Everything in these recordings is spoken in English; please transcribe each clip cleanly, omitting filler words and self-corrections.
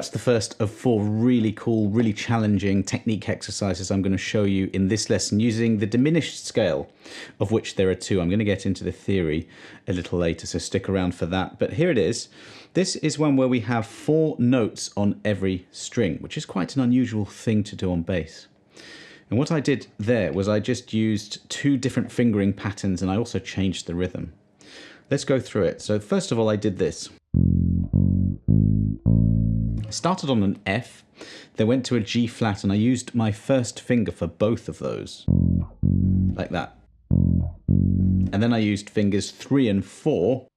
That's the first of 4 really cool, really challenging technique exercises I'm going to show you in this lesson using the diminished scale, of which there are 2. I'm going to get into the theory a little later, so stick around for that. But here it is. This is one where we have 4 notes on every string, which is quite an unusual thing to do on bass. And what I did there was I just used 2 different fingering patterns, and I also changed the rhythm. Let's go through it. So first of all, I did this. I started on an F, then went to a G flat, and I used my first finger for both of those, like that. And then I used fingers 3 and 4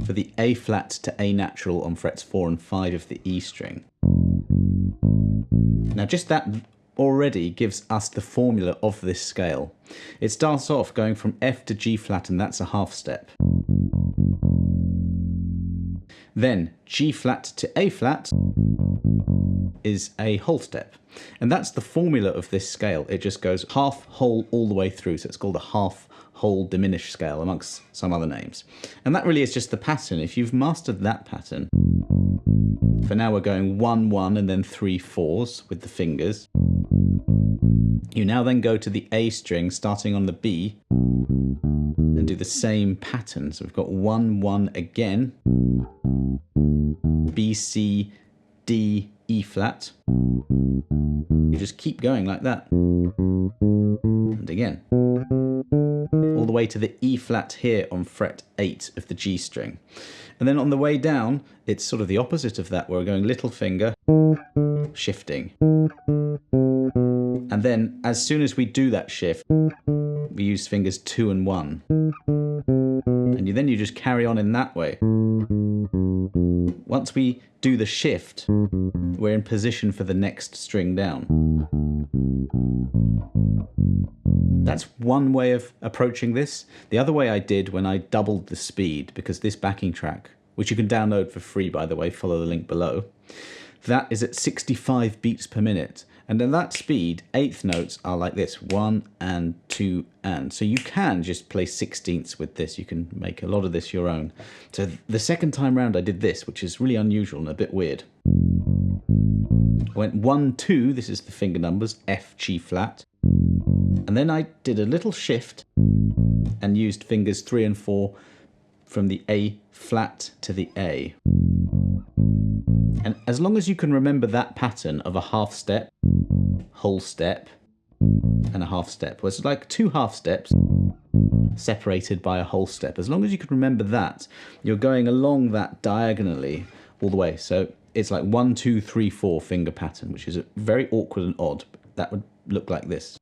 for the A flat to A natural on frets 4 and 5 of the E string. Now just that already gives us the formula of this scale. It starts off going from F to G flat, and that's a half step. Then G flat to A flat is a whole step. And that's the formula of this scale. It just goes half whole all the way through. So it's called a half whole diminished scale amongst some other names. And that really is just the pattern. If you've mastered that pattern, for now we're going 1, 1 and then 3 4s with the fingers. You now then go to the A string starting on the B and do the same pattern. So we've got 1, 1 again, B, C, D, E flat. You just keep going like that. And again. All the way to the E flat here on fret 8 of the G string. And then on the way down, it's sort of the opposite of that. We're going little finger, shifting. And then as soon as we do that shift, we use fingers 2 and 1. And then you just carry on in that way. Once we do the shift, we're in position for the next string down. That's one way of approaching this. The other way I did when I doubled the speed, because this backing track, which you can download for free by the way, follow the link below, that is at 65 beats per minute. And at that speed, 8th notes are like this, 1 and 2 and. So you can just play 16ths with this. You can make a lot of this your own. So the second time round I did this, which is really unusual and a bit weird. I went 1, 2, this is the finger numbers, F, G flat. And then I did a little shift and used fingers 3 and 4 from the A flat to the A. And as long as you can remember that pattern of a half step, whole step, and a half step, well, it's like 2 half steps separated by a whole step. As long as you can remember that, you're going along that diagonally all the way. So it's like 1, 2, 3, 4 finger pattern, which is very awkward and odd. But that would look like this.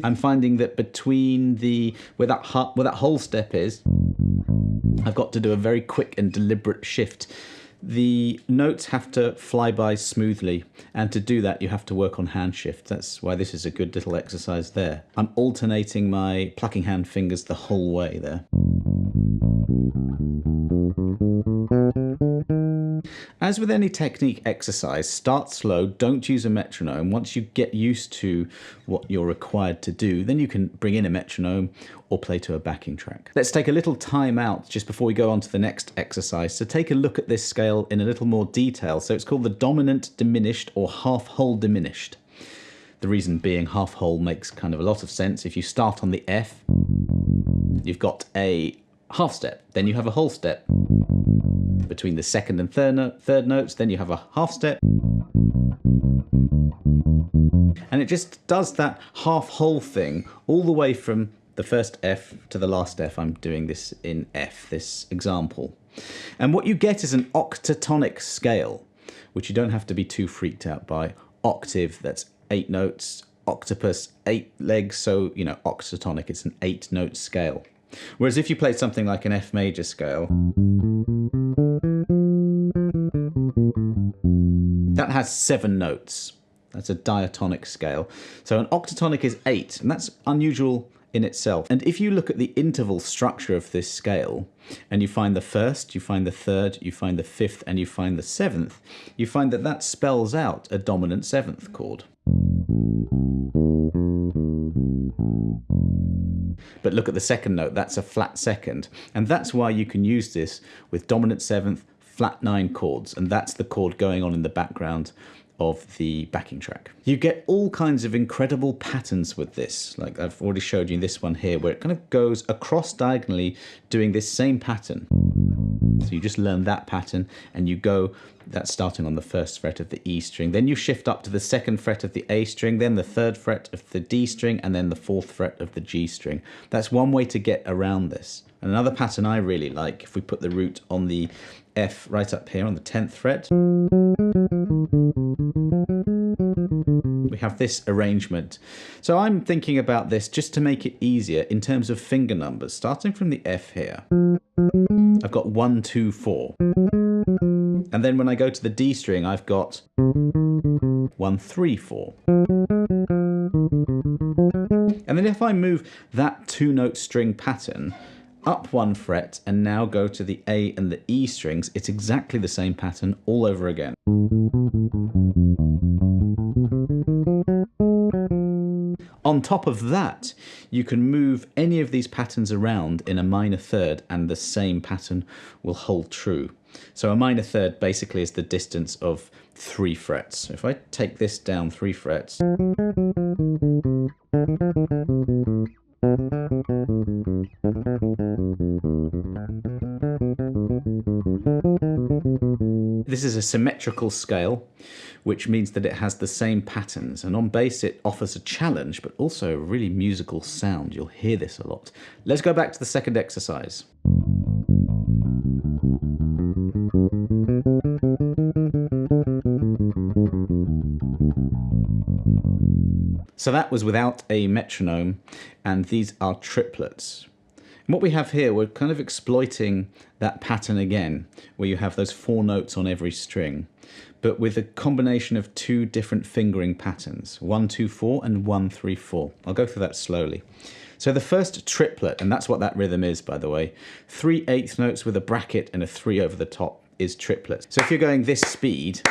I'm finding that between where that whole step is, I've got to do a very quick and deliberate shift. The notes have to fly by smoothly, and to do that you have to work on hand shift. That's why this is a good little exercise there. I'm alternating my plucking hand fingers the whole way there. As with any technique exercise, start slow, don't use a metronome. Once you get used to what you're required to do, then you can bring in a metronome or play to a backing track. Let's take a little time out just before we go on to the next exercise to take a look at this scale in a little more detail. So it's called the dominant diminished or half whole diminished. The reason being half whole makes kind of a lot of sense. If you start on the F, you've got a half step, then you have a whole step. Between the second and third notes, then you have a half step. And it just does that half whole thing all the way from the first F to the last F. I'm doing this in F, this example. And what you get is an octatonic scale, which you don't have to be too freaked out by. Octave, that's 8 notes. Octopus, 8 legs, so, you know, octatonic, it's an 8-note scale. Whereas if you played something like an F major scale, that has 7 notes. That's a diatonic scale. So an octatonic is 8, and that's unusual in itself. And if you look at the interval structure of this scale, and you find the first, you find the third, you find the fifth, and you find the 7th, you find that that spells out a dominant 7th chord. But look at the second note, that's a flat second. And that's why you can use this with dominant seventh, flat 9 chords. And that's the chord going on in the background of the backing track. You get all kinds of incredible patterns with this. Like I've already showed you this one here, where it kind of goes across diagonally doing this same pattern. So you just learn that pattern and you go, that's starting on the first fret of the E string. Then you shift up to the second fret of the A string, then the third fret of the D string, and then the fourth fret of the G string. That's one way to get around this. And another pattern I really like, if we put the root on the F right up here on the 10th fret, we have this arrangement. So I'm thinking about this just to make it easier in terms of finger numbers. Starting from the F here, I've got 1, 2, 4. And then when I go to the D string, I've got 1, 3, 4. And then if I move that 2-note string pattern up 1 fret and now go to the A and the E strings, it's exactly the same pattern all over again. On top of that, you can move any of these patterns around in a minor third and the same pattern will hold true. So a minor third basically is the distance of 3 frets. So if I take this down 3 frets, this is a symmetrical scale, which means that it has the same patterns. And on bass, it offers a challenge, but also a really musical sound. You'll hear this a lot. Let's go back to the second exercise. So that was without a metronome, and these are triplets. And what we have here, we're kind of exploiting that pattern again, where you have those 4 notes on every string, but with a combination of 2 different fingering patterns, 1, 2, 4 and 1, 3, 4. I'll go through that slowly. So the first triplet, and that's what that rhythm is, by the way, 3 eighth notes with a bracket and a 3 over the top is triplet. So if you're going this speed,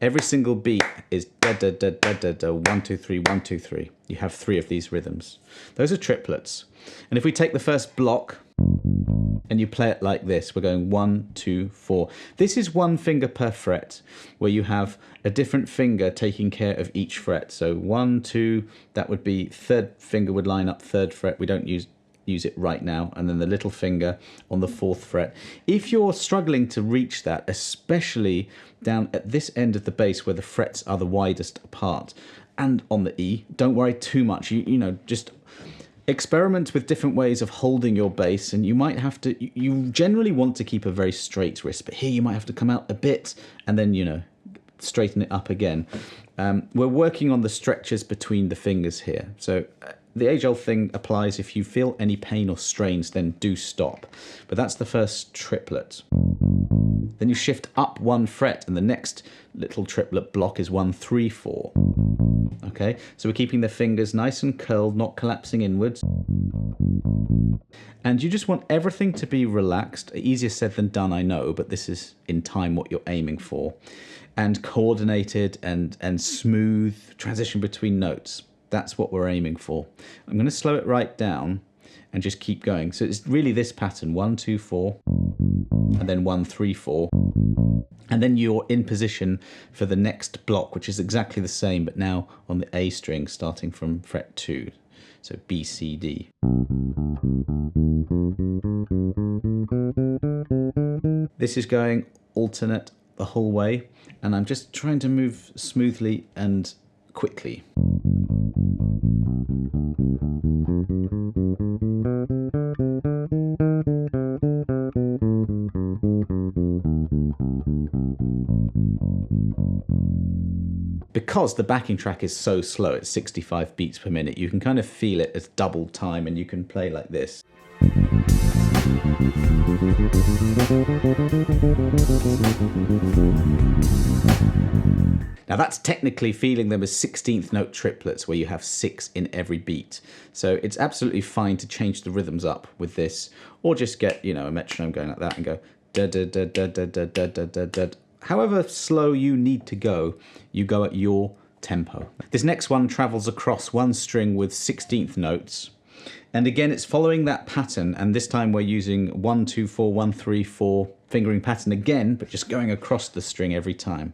every single beat is da da da da da da 1 2 3 1 2 3. You have 3 of these rhythms. Those are triplets. And if we take the first block and you play it like this, we're going 1 2 4. This is 1 finger per fret, where you have a different finger taking care of each fret. So 1 2, that would be third finger would line up 3rd fret. We don't use it right now, and then the little finger on the 4th fret. If you're struggling to reach that, especially down at this end of the bass where the frets are the widest apart, and on the E, don't worry too much. You know, just experiment with different ways of holding your bass, and you might have to, you generally want to keep a very straight wrist, but here you might have to come out a bit and then, you know, straighten it up again. We're working on the stretches between the fingers here. So the age-old thing applies. If you feel any pain or strains, then do stop. But that's the first triplet. Then you shift up 1 fret, and the next little triplet block is 1 3 4. Okay, so we're keeping the fingers nice and curled, not collapsing inwards. And you just want everything to be relaxed. Easier said than done, I know, but this is in time what you're aiming for. And coordinated and smooth transition between notes. That's what we're aiming for. I'm going to slow it right down and just keep going. So it's really this pattern, 1 2 4, and then 1 3 4. And then you're in position for the next block, which is exactly the same, but now on the A string, starting from fret 2. So B, C, D. This is going alternate the whole way, and I'm just trying to move smoothly and quickly. Because the backing track is so slow, it's 65 beats per minute, you can kind of feel it as double time, and you can play like this. Now that's technically feeling them as 16th note triplets, where you have 6 in every beat. So it's absolutely fine to change the rhythms up with this, or just get, you know, a metronome going like that and go da da da da da da da da da da. However slow you need to go, you go at your tempo. This next one travels across 1 string with 16th notes, And again, it's following that pattern, and this time we're using 1, 2, 4, 1, 3, 4 fingering pattern again, but just going across the string every time.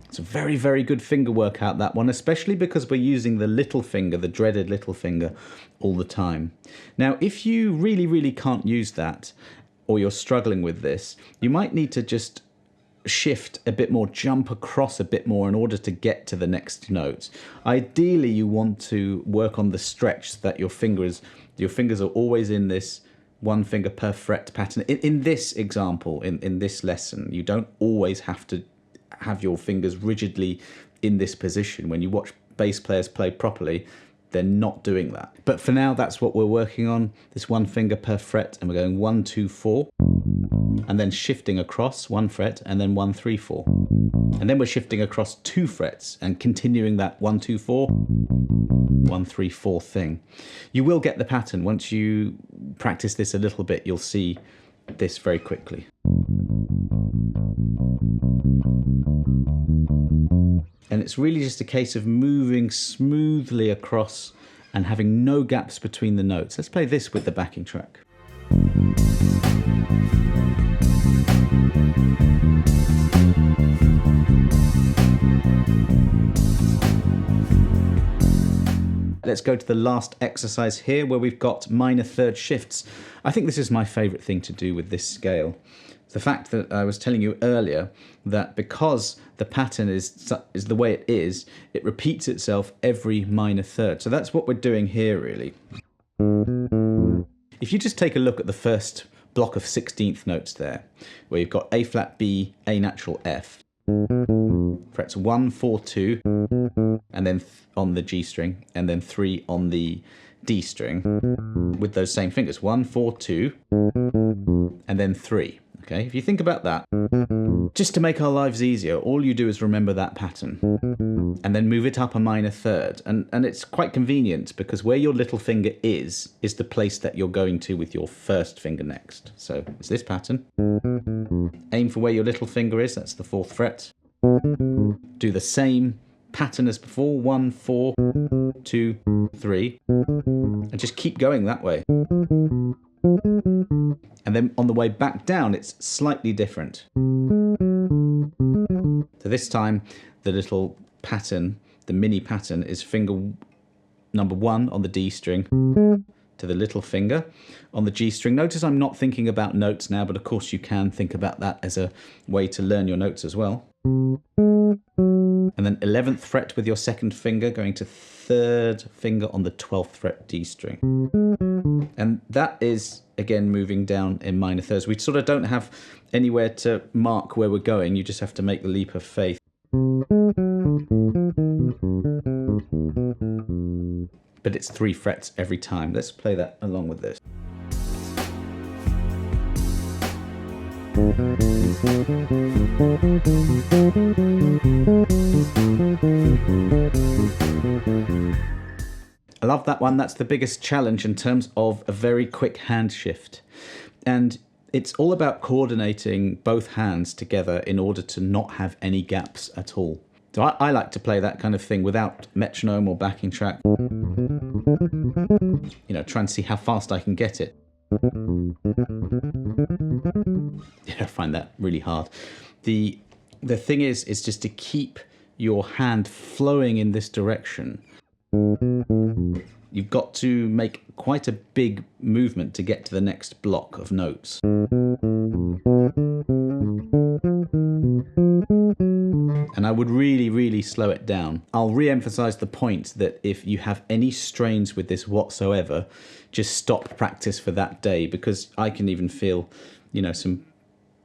It's a very, very good finger workout, that one, especially because we're using the little finger, the dreaded little finger, all the time. Now, if you really, really can't use that, or you're struggling with this, you might need to just shift a bit more, jump across a bit more in order to get to the next note. Ideally, you want to work on the stretch so that your fingers are always in this one finger per fret pattern. In this example, in this lesson, you don't always have to have your fingers rigidly in this position. When you watch bass players play properly, they're not doing that. But for now, that's what we're working on, this one finger per fret, and we're going 1, 2, 4, and then shifting across 1 fret, and then 1, 3, 4. And then we're shifting across 2 frets and continuing that 1, 2, 4, 1, 3, 4 thing. You will get the pattern. Once you practice this a little bit, you'll see this very quickly. And it's really just a case of moving smoothly across and having no gaps between the notes. Let's play this with the backing track. Let's go to the last exercise here, where we've got minor third shifts. I think this is my favourite thing to do with this scale. The fact that I was telling you earlier that because the pattern is the way it is, it repeats itself every minor third. So that's what we're doing here, really. If you just take a look at the first block of 16th notes there, where you've got A flat B, A natural F, frets 1, 4, 2, and then on the G string, and then 3 on the D string, with those same fingers, 1, 4, 2, and then 3. Okay, if you think about that, just to make our lives easier, all you do is remember that pattern and then move it up a minor third. And it's quite convenient because where your little finger is the place that you're going to with your first finger next. So it's this pattern. Aim for where your little finger is, that's the 4th fret. Do the same pattern as before, 1, 4, 2, 3, and just keep going that way. And then on the way back down, it's slightly different. So this time, the little pattern, the mini pattern, is finger number 1 on the D string to the little finger on the G string. Notice I'm not thinking about notes now, but of course you can think about that as a way to learn your notes as well. And then 11th fret with your 2nd finger, going to 3rd finger on the 12th fret D string. And that is, again, moving down in minor thirds. We sort of don't have anywhere to mark where we're going. You just have to make the leap of faith. But it's 3 frets every time. Let's play that along with this. I love that one. That's the biggest challenge in terms of a very quick hand shift. And it's all about coordinating both hands together in order to not have any gaps at all. So I like to play that kind of thing without metronome or backing track. You know, try and see how fast I can get it. Yeah, I find that really hard. The thing is just to keep your hand flowing in this direction. You've got to make quite a big movement to get to the next block of notes. And I would really, really slow it down. I'll re-emphasize the point that if you have any strains with this whatsoever, just stop practice for that day, because I can even feel, you know, some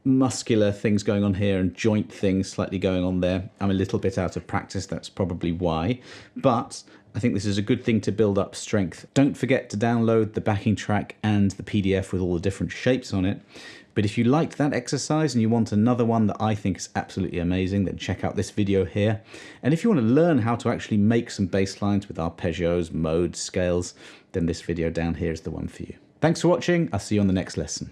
muscular things going on here and joint things slightly going on there. I'm a little bit out of practice, that's probably why. But I think this is a good thing to build up strength. Don't forget to download the backing track and the PDF with all the different shapes on it. But if you liked that exercise and you want another one that I think is absolutely amazing, then check out this video here. And if you want to learn how to actually make some bass lines with arpeggios, modes, scales, then this video down here is the one for you. Thanks for watching. I'll see you on the next lesson.